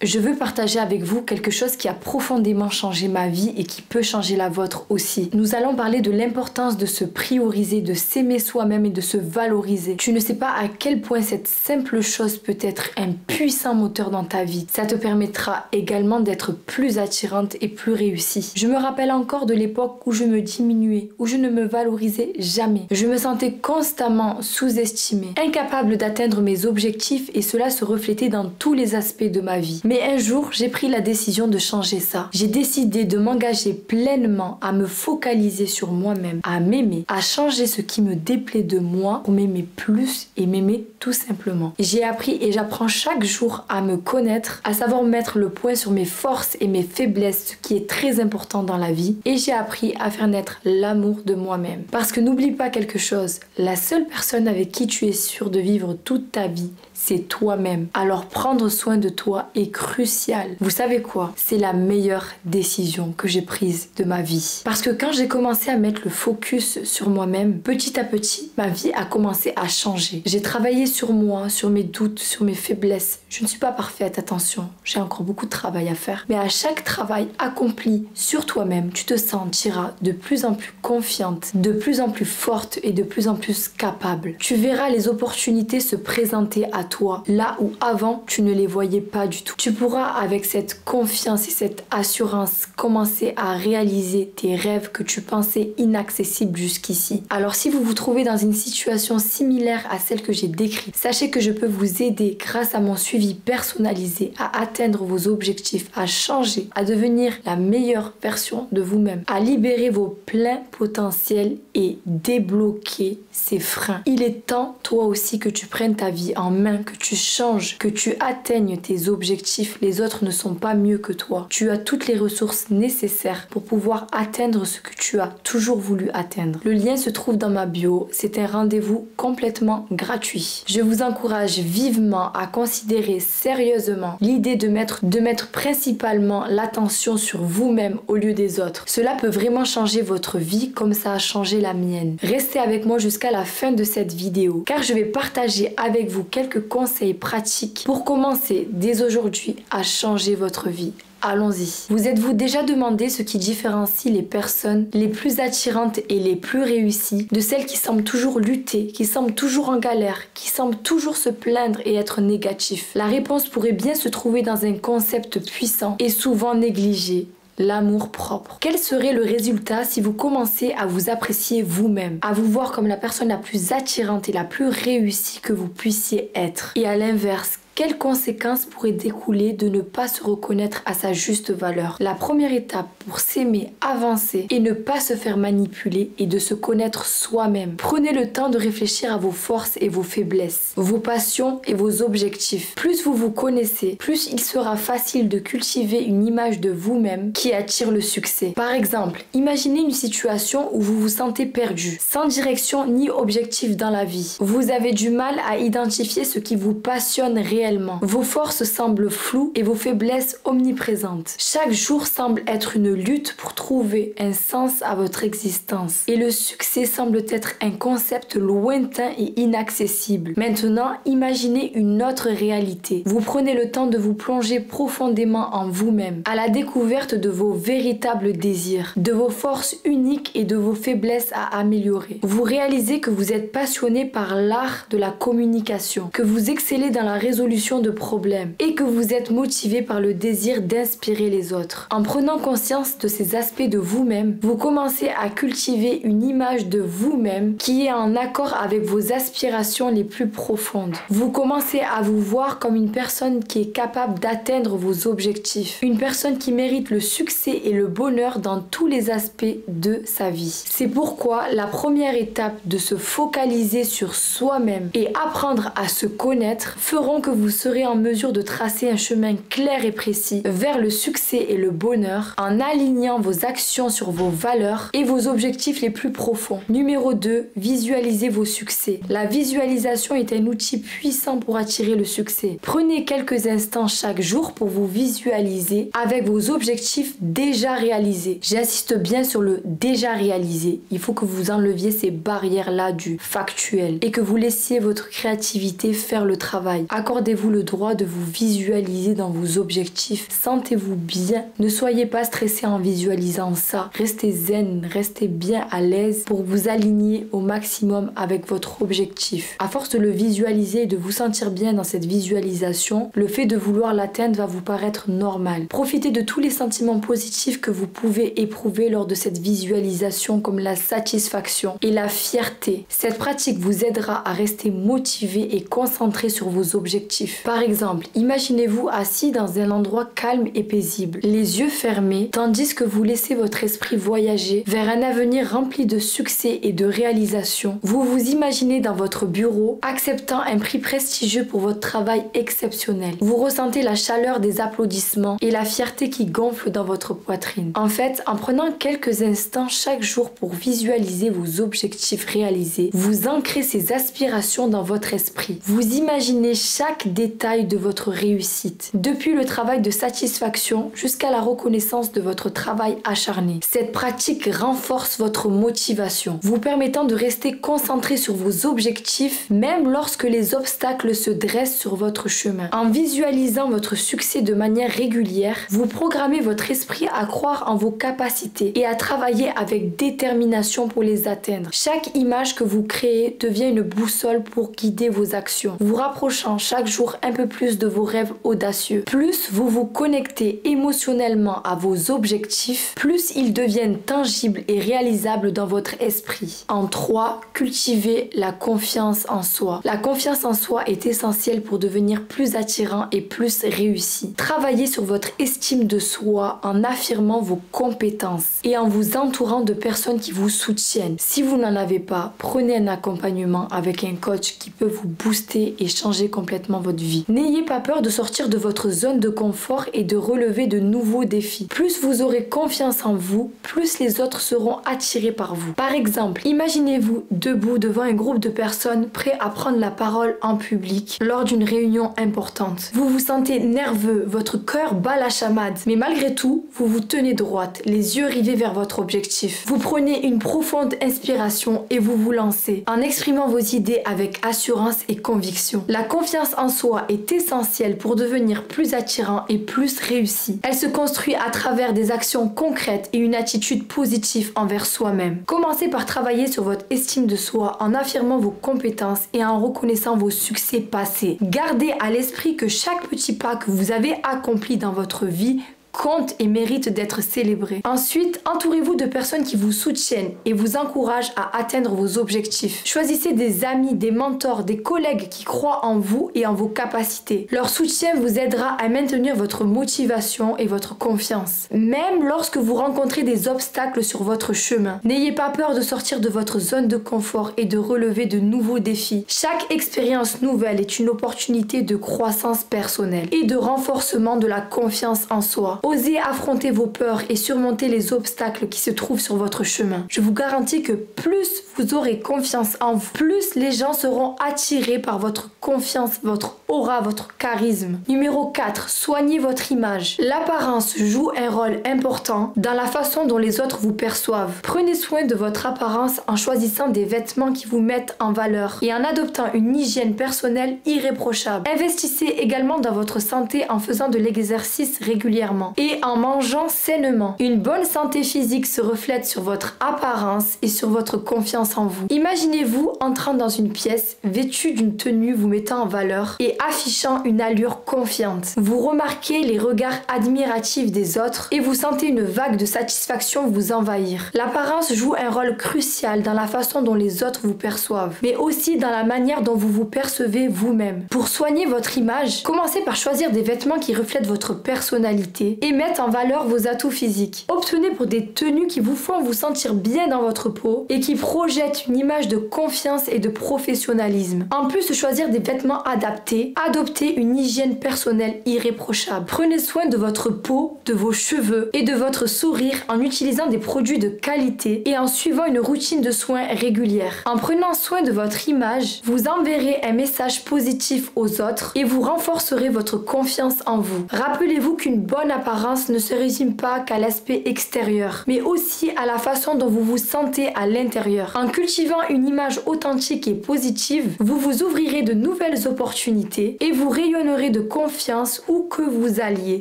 je veux partager avec vous quelque chose qui a profondément changé ma vie et qui peut changer la vôtre aussi. Nous allons parler de l'importance de se prioriser, de s'aimer soi-même et de se valoriser. Tu ne sais pas à quel point cette simple chose peut être un puissant moteur dans ta vie. Ça te permettra également d'être plus attirante et plus réussie. Je me rappelle encore de l'époque où je me diminuais, où je ne me valorisais jamais. Je me sentais constamment sous-estimée, incapable d'atteindre mes objectifs et cela se reflétait dans tous les aspects de ma vie. Mais un jour, j'ai pris la décision de changer ça. J'ai décidé de m'engager pleinement à me focaliser sur moi-même, à m'aimer, à changer ce qui me déplaît de moi pour m'aimer plus et m'aimer tout simplement. J'ai appris et j'apprends chaque jour à me connaître, à savoir mettre le point sur mes forces et mes faiblesses, ce qui est très important dans la vie. Et j'ai appris à faire naître l'amour de moi-même. Parce que n'oublie pas quelque chose, la seule personne avec qui tu es sûr de vivre toute ta vie, c'est toi-même. Alors prendre soin de toi est crucial. Vous savez quoi? C'est la meilleure décision que j'ai prise de ma vie. Parce que quand j'ai commencé à mettre le focus sur moi-même, petit à petit, ma vie a commencé à changer. J'ai travaillé sur moi, sur mes doutes, sur mes faiblesses. Je ne suis pas parfaite, attention. J'ai encore beaucoup de travail à faire. Mais à chaque travail accompli sur toi-même, tu te sentiras de plus en plus confiante, de plus en plus forte et de plus en plus capable. Tu verras les opportunités se présenter à toi, là où avant tu ne les voyais pas du tout. Tu pourras avec cette confiance et cette assurance commencer à réaliser tes rêves que tu pensais inaccessibles jusqu'ici. Alors si vous vous trouvez dans une situation similaire à celle que j'ai décrite, sachez que je peux vous aider grâce à mon suivi personnalisé à atteindre vos objectifs, à changer, à devenir la meilleure version de vous-même, à libérer vos pleins potentiels et débloquer ces freins. Il est temps toi aussi que tu prennes ta vie en main, que tu changes, que tu atteignes tes objectifs. Les autres ne sont pas mieux que toi. Tu as toutes les ressources nécessaires pour pouvoir atteindre ce que tu as toujours voulu atteindre. Le lien se trouve dans ma bio. C'est un rendez-vous complètement gratuit. Je vous encourage vivement à considérer sérieusement l'idée de mettre principalement l'attention sur vous-même au lieu des autres. Cela peut vraiment changer votre vie comme ça a changé la mienne. Restez avec moi jusqu'à la fin de cette vidéo car je vais partager avec vous quelques conseils pratiques pour commencer dès aujourd'hui à changer votre vie. Allons-y. Vous êtes-vous déjà demandé ce qui différencie les personnes les plus attirantes et les plus réussies de celles qui semblent toujours lutter, qui semblent toujours en galère, qui semblent toujours se plaindre et être négatifs? La réponse pourrait bien se trouver dans un concept puissant et souvent négligé. L'amour propre. Quel serait le résultat si vous commencez à vous apprécier vous-même, à vous voir comme la personne la plus attirante et la plus réussie que vous puissiez être? Et à l'inverse, quelles conséquences pourraient découler de ne pas se reconnaître à sa juste valeur? La première étape pour s'aimer, avancer et ne pas se faire manipuler est de se connaître soi-même. Prenez le temps de réfléchir à vos forces et vos faiblesses, vos passions et vos objectifs. Plus vous vous connaissez, plus il sera facile de cultiver une image de vous-même qui attire le succès. Par exemple, imaginez une situation où vous vous sentez perdu, sans direction ni objectif dans la vie. Vous avez du mal à identifier ce qui vous passionne réellement. Vos forces semblent floues et vos faiblesses omniprésentes. Chaque jour semble être une lutte pour trouver un sens à votre existence. Et le succès semble être un concept lointain et inaccessible. Maintenant, imaginez une autre réalité. Vous prenez le temps de vous plonger profondément en vous-même, à la découverte de vos véritables désirs, de vos forces uniques et de vos faiblesses à améliorer. Vous réalisez que vous êtes passionné par l'art de la communication, que vous excellez dans la résolution de problèmes et que vous êtes motivé par le désir d'inspirer les autres. En prenant conscience de ces aspects de vous-même, vous commencez à cultiver une image de vous-même qui est en accord avec vos aspirations les plus profondes. Vous commencez à vous voir comme une personne qui est capable d'atteindre vos objectifs, une personne qui mérite le succès et le bonheur dans tous les aspects de sa vie. C'est pourquoi la première étape de se focaliser sur soi-même et apprendre à se connaître feront que vous serez en mesure de tracer un chemin clair et précis vers le succès et le bonheur en alignant vos actions sur vos valeurs et vos objectifs les plus profonds. Numéro 2, visualisez vos succès. La visualisation est un outil puissant pour attirer le succès. Prenez quelques instants chaque jour pour vous visualiser avec vos objectifs déjà réalisés. J'insiste bien sur le déjà réalisé. Il faut que vous enleviez ces barrières-là du factuel et que vous laissiez votre créativité faire le travail. Accordez Accordez-vous le droit de vous visualiser dans vos objectifs. Sentez-vous bien. Ne soyez pas stressé en visualisant ça. Restez zen, restez bien à l'aise pour vous aligner au maximum avec votre objectif. À force de le visualiser et de vous sentir bien dans cette visualisation, le fait de vouloir l'atteindre va vous paraître normal. Profitez de tous les sentiments positifs que vous pouvez éprouver lors de cette visualisation, comme la satisfaction et la fierté. Cette pratique vous aidera à rester motivé et concentré sur vos objectifs. Par exemple, imaginez-vous assis dans un endroit calme et paisible, les yeux fermés, tandis que vous laissez votre esprit voyager vers un avenir rempli de succès et de réalisation. Vous vous imaginez dans votre bureau, acceptant un prix prestigieux pour votre travail exceptionnel. Vous ressentez la chaleur des applaudissements et la fierté qui gonfle dans votre poitrine. En fait, en prenant quelques instants chaque jour pour visualiser vos objectifs réalisés, vous ancrez ces aspirations dans votre esprit. Vous imaginez chaque détail de votre réussite, depuis le travail de satisfaction jusqu'à la reconnaissance de votre travail acharné. Cette pratique renforce votre motivation, vous permettant de rester concentré sur vos objectifs même lorsque les obstacles se dressent sur votre chemin. En visualisant votre succès de manière régulière, vous programmez votre esprit à croire en vos capacités et à travailler avec détermination pour les atteindre. Chaque image que vous créez devient une boussole pour guider vos actions, vous rapprochant chaque jour un peu plus de vos rêves audacieux. Plus vous vous connectez émotionnellement à vos objectifs, plus ils deviennent tangibles et réalisables dans votre esprit. En 3, cultivez la confiance en soi. La confiance en soi est essentielle pour devenir plus attirant et plus réussi. Travaillez sur votre estime de soi en affirmant vos compétences et en vous entourant de personnes qui vous soutiennent. Si vous n'en avez pas, prenez un accompagnement avec un coach qui peut vous booster et changer complètement votre vie. N'ayez pas peur de sortir de votre zone de confort et de relever de nouveaux défis. Plus vous aurez confiance en vous, plus les autres seront attirés par vous. Par exemple, imaginez-vous debout devant un groupe de personnes prêts à prendre la parole en public lors d'une réunion importante. Vous vous sentez nerveux, votre cœur bat la chamade, mais malgré tout, vous vous tenez droite, les yeux rivés vers votre objectif. Vous prenez une profonde inspiration et vous vous lancez en exprimant vos idées avec assurance et conviction. La confiance en soi est essentielle pour devenir plus attirant et plus réussi. Elle se construit à travers des actions concrètes et une attitude positive envers soi-même. Commencez par travailler sur votre estime de soi en affirmant vos compétences et en reconnaissant vos succès passés. Gardez à l'esprit que chaque petit pas que vous avez accompli dans votre vie compte et mérite d'être célébré. Ensuite, entourez-vous de personnes qui vous soutiennent et vous encouragent à atteindre vos objectifs. Choisissez des amis, des mentors, des collègues qui croient en vous et en vos capacités. Leur soutien vous aidera à maintenir votre motivation et votre confiance. Même lorsque vous rencontrez des obstacles sur votre chemin, n'ayez pas peur de sortir de votre zone de confort et de relever de nouveaux défis. Chaque expérience nouvelle est une opportunité de croissance personnelle et de renforcement de la confiance en soi. Osez affronter vos peurs et surmonter les obstacles qui se trouvent sur votre chemin. Je vous garantis que plus vous aurez confiance en vous, plus les gens seront attirés par votre confiance, votre aura, votre charisme. Numéro 4. Soignez votre image. L'apparence joue un rôle important dans la façon dont les autres vous perçoivent. Prenez soin de votre apparence en choisissant des vêtements qui vous mettent en valeur et en adoptant une hygiène personnelle irréprochable. Investissez également dans votre santé en faisant de l'exercice régulièrement et en mangeant sainement. Une bonne santé physique se reflète sur votre apparence et sur votre confiance en vous. Imaginez-vous entrant dans une pièce vêtue d'une tenue vous mettant en valeur et affichant une allure confiante. Vous remarquez les regards admiratifs des autres et vous sentez une vague de satisfaction vous envahir. L'apparence joue un rôle crucial dans la façon dont les autres vous perçoivent, mais aussi dans la manière dont vous vous percevez vous-même. Pour soigner votre image, commencez par choisir des vêtements qui reflètent votre personnalité et mettent en valeur vos atouts physiques. Optez pour des tenues qui vous font vous sentir bien dans votre peau et qui projettent une image de confiance et de professionnalisme. En plus de choisir des vêtements adaptés, adoptez une hygiène personnelle irréprochable. Prenez soin de votre peau, de vos cheveux et de votre sourire en utilisant des produits de qualité et en suivant une routine de soins régulière. En prenant soin de votre image, vous enverrez un message positif aux autres et vous renforcerez votre confiance en vous. Rappelez-vous qu'une bonne apparence apparence ne se résume pas qu'à l'aspect extérieur, mais aussi à la façon dont vous vous sentez à l'intérieur. En cultivant une image authentique et positive, vous vous ouvrirez de nouvelles opportunités et vous rayonnerez de confiance où que vous alliez.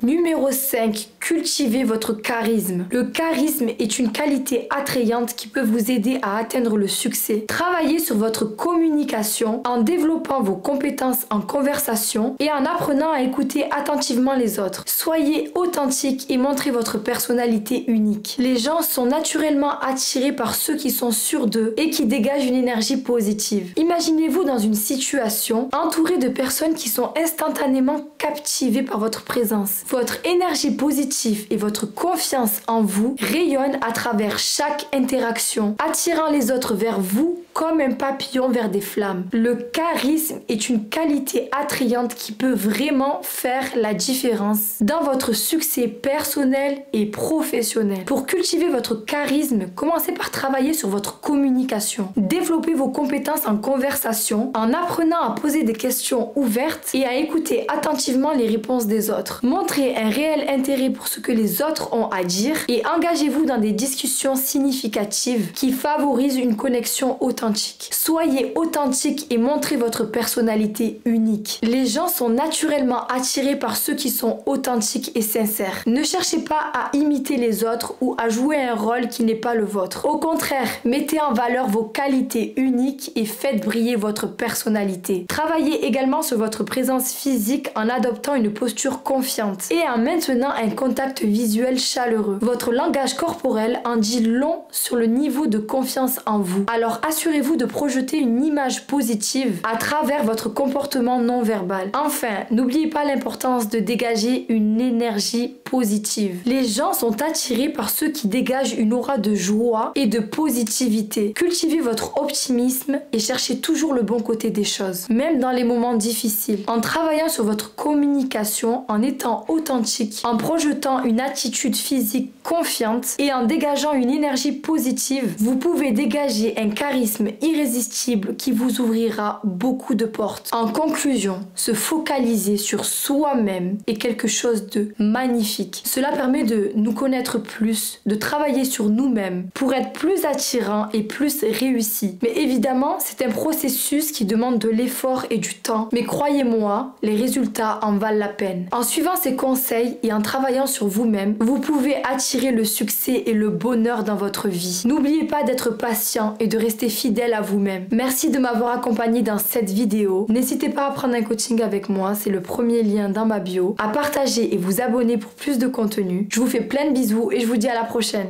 Numéro 5. Cultivez votre charisme. Le charisme est une qualité attrayante qui peut vous aider à atteindre le succès. Travaillez sur votre communication en développant vos compétences en conversation et en apprenant à écouter attentivement les autres. Soyez authentique et montrez votre personnalité unique. Les gens sont naturellement attirés par ceux qui sont sûrs d'eux et qui dégagent une énergie positive. Imaginez-vous dans une situation entourée de personnes qui sont instantanément captivées par votre présence. Votre énergie positive et votre confiance en vous rayonnent à travers chaque interaction, attirant les autres vers vous comme un papillon vers des flammes. Le charisme est une qualité attrayante qui peut vraiment faire la différence dans votre succès personnel et professionnel. Pour cultiver votre charisme, commencez par travailler sur votre communication. Développez vos compétences en conversation en apprenant à poser des questions ouvertes et à écouter attentivement les réponses des autres. Montrez un réel intérêt pour ce que les autres ont à dire et engagez-vous dans des discussions significatives qui favorisent une connexion authentique. Soyez authentique et montrez votre personnalité unique. Les gens sont naturellement attirés par ceux qui sont authentiques et sincères. Ne cherchez pas à imiter les autres ou à jouer un rôle qui n'est pas le vôtre. Au contraire, mettez en valeur vos qualités uniques et faites briller votre personnalité. Travaillez également sur votre présence physique en adoptant une posture confiante et en maintenant un contact visuel chaleureux. Votre langage corporel en dit long sur le niveau de confiance en vous. Alors assurez-vous de projeter une image positive à travers votre comportement non verbal. Enfin, n'oubliez pas l'importance de dégager une énergie positive. Les gens sont attirés par ceux qui dégagent une aura de joie et de positivité. Cultivez votre optimisme et cherchez toujours le bon côté des choses, même dans les moments difficiles. En travaillant sur votre communication, en étant authentique, en projetant une attitude physique confiante et en dégageant une énergie positive, vous pouvez dégager un charisme irrésistible qui vous ouvrira beaucoup de portes. En conclusion, se focaliser sur soi-même est quelque chose de magnifique. Cela permet de nous connaître plus, de travailler sur nous-mêmes pour être plus attirants et plus réussis. Mais évidemment, c'est un processus qui demande de l'effort et du temps. Mais croyez-moi, les résultats en valent la peine. En suivant ces conseils et en travaillant sur vous-même, vous pouvez attirer le succès et le bonheur dans votre vie. N'oubliez pas d'être patient et de rester fidèle à vous-même. Merci de m'avoir accompagné dans cette vidéo. N'hésitez pas à prendre un coaching avec moi, c'est le premier lien dans ma bio, à partager et vous abonner pour plus de contenu. Je vous fais plein de bisous et je vous dis à la prochaine.